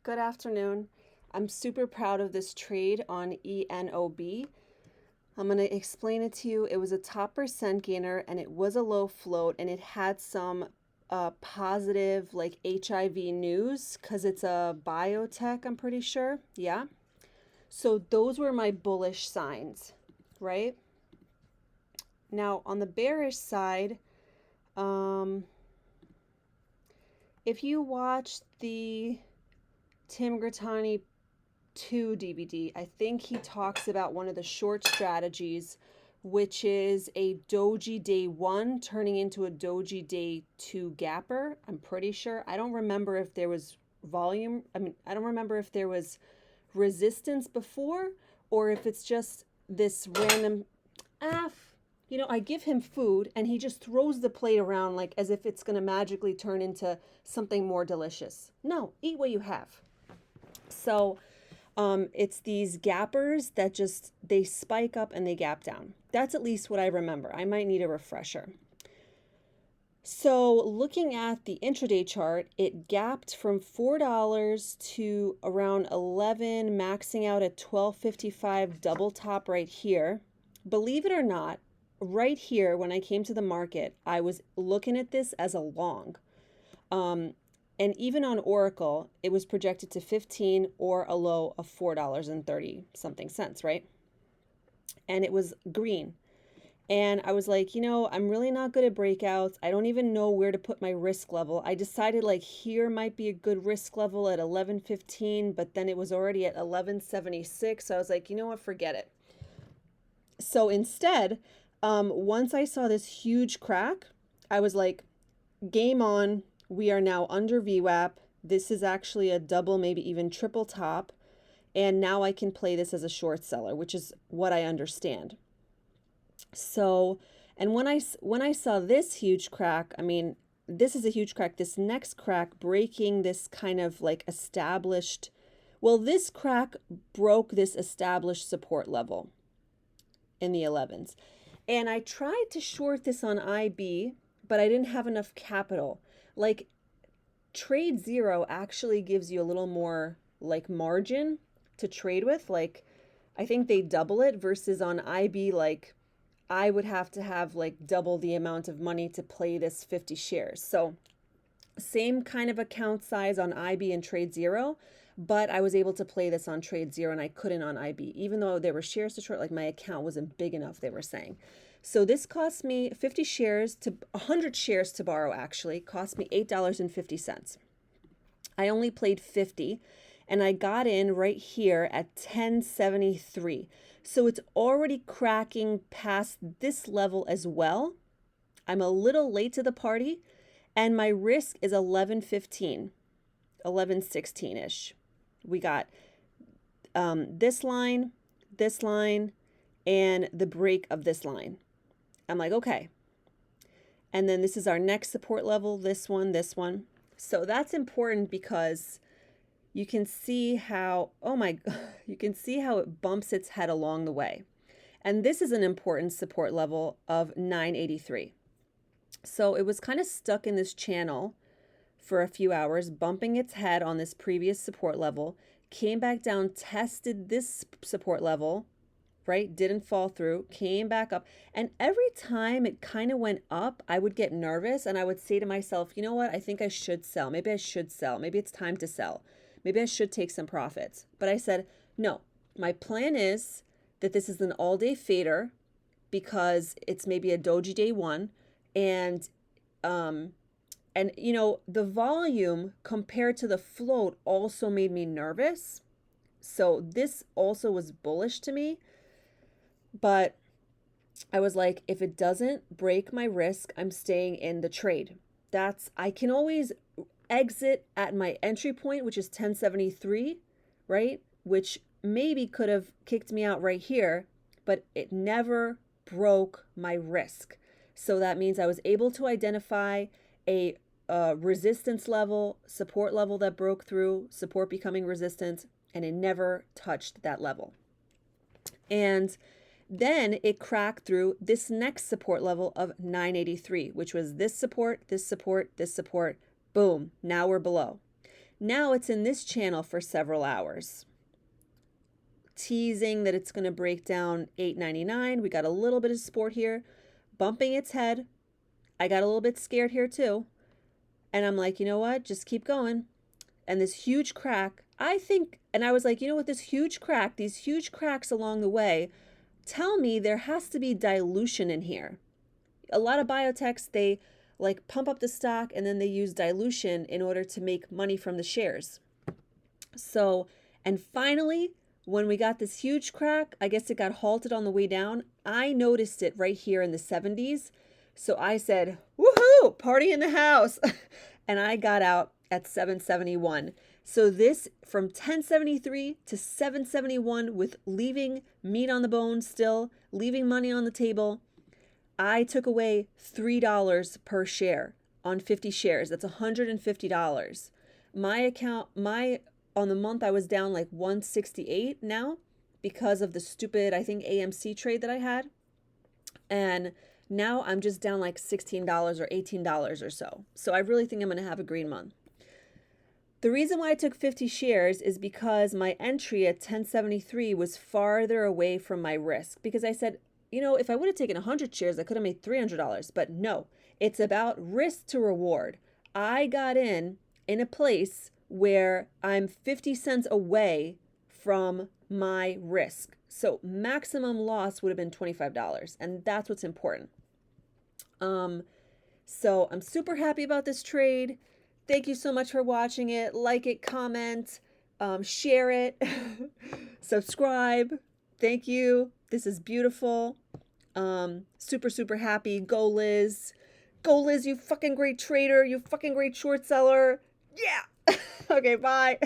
Good afternoon. I'm super proud of this trade on ENOB. I'm going to explain it to you. It was a top percent gainer and it was a low float and it had some positive like HIV news because it's a biotech, I'm pretty sure. Yeah. So those were my bullish signs, right? Now on the bearish side, if you watch the Tim Grattani 2 DVD, I think he talks about one of the short strategies, which is a doji day 1 turning into a doji day 2 gapper. I'm pretty sure. I don't remember if there was volume. I don't remember if there was resistance before or if it's just this random I give him food and he just throws the plate around like as if it's going to magically turn into something more delicious. No, eat what you have. So it's these gappers that just, they spike up and they gap down. That's at least what I remember. I might need a refresher. So looking at the intraday chart, it gapped from $4 to around 11, maxing out at 12.55 double top right here. Believe it or not, right here when I came to the market, I was looking at this as a long. And even on Oracle, it was projected to 15 or a low of $4.30 something cents, right? And it was green. And I was like, I'm really not good at breakouts. I don't even know where to put my risk level. I decided like here might be a good risk level at 11.15, but then it was already at 11.76. So I was like, you know what, forget it. So instead, once I saw this huge crack, I was like, game on. We are now under VWAP. This is actually a double, maybe even triple top. And now I can play this as a short seller, which is what I understand. So, and when I saw this huge crack, this is a huge crack. This next crack breaking this kind of like established, this crack broke this established support level in the 11s. And I tried to short this on IB, but I didn't have enough capital. Like trade zero actually gives you a little more like margin to trade with. Like I think they double it versus on IB, like I would have to have like double the amount of money to play this 50 shares. So same kind of account size on IB and trade zero, but I was able to play this on trade zero and I couldn't on IB, even though there were shares to short, like my account wasn't big enough, they were saying. So this cost me 100 shares to borrow actually, cost me $8.50. I only played 50 and I got in right here at 1073. So it's already cracking past this level as well. I'm a little late to the party and my risk is 1115, 1116-ish. We got this line, and the break of this line. I'm like, okay. And then this is our next support level, this one. So that's important because you can see how, you can see how it bumps its head along the way. And this is an important support level of 983. So it was kind of stuck in this channel for a few hours, bumping its head on this previous support level, came back down, tested this support level, right? Didn't fall through, came back up. And every time it kind of went up, I would get nervous and I would say to myself, you know what? I think I should sell. Maybe I should sell. Maybe it's time to sell. Maybe I should take some profits. But I said, no, my plan is that this is an all-day fader because it's maybe a doji day 1. And the volume compared to the float also made me nervous. So this also was bullish to me. But I was like, if it doesn't break my risk, I'm staying in the trade. I can always exit at my entry point, which is 1073, right? Which maybe could have kicked me out right here, but it never broke my risk. So that means I was able to identify a resistance level, support level that broke through, support becoming resistance, and it never touched that level. And then it cracked through this next support level of 983, which was this support, this support, this support. Boom, now we're below. Now it's in this channel for several hours, teasing that it's going to break down 8.99. We got a little bit of support here, bumping its head. I got a little bit scared here too. And I'm like, you know what? Just keep going. And this huge crack, I think, and I was like, you know what? This huge crack, these huge cracks along the way, tell me there has to be dilution in here. A lot of biotechs, they like pump up the stock and then they use dilution in order to make money from the shares. So, and finally, when we got this huge crack, I guess it got halted on the way down. I noticed it right here in the 70s. So I said, woohoo, party in the house. And I got out at 771. So this from 1073 to 771 with leaving meat on the bone still, leaving money on the table. I took away $3 per share on 50 shares. That's $150. My account, on the month I was down like 168 now because of the stupid, I think, AMC trade that I had. And now I'm just down like $16 or $18 or so. So I really think I'm going to have a green month. The reason why I took 50 shares is because my entry at 1073 was farther away from my risk, because I said, you know, if I would have taken 100 shares, I could have made $300. But no, it's about risk to reward. I got in a place where I'm 50 cents away from my risk. So maximum loss would have been $25. And that's what's important. So I'm super happy about this trade. Thank you so much for watching it. Like it, comment, share it, subscribe. Thank you. This is beautiful. Super, super happy. Go Liz. Go Liz, you fucking great trader. You fucking great short seller. Yeah. Okay, bye.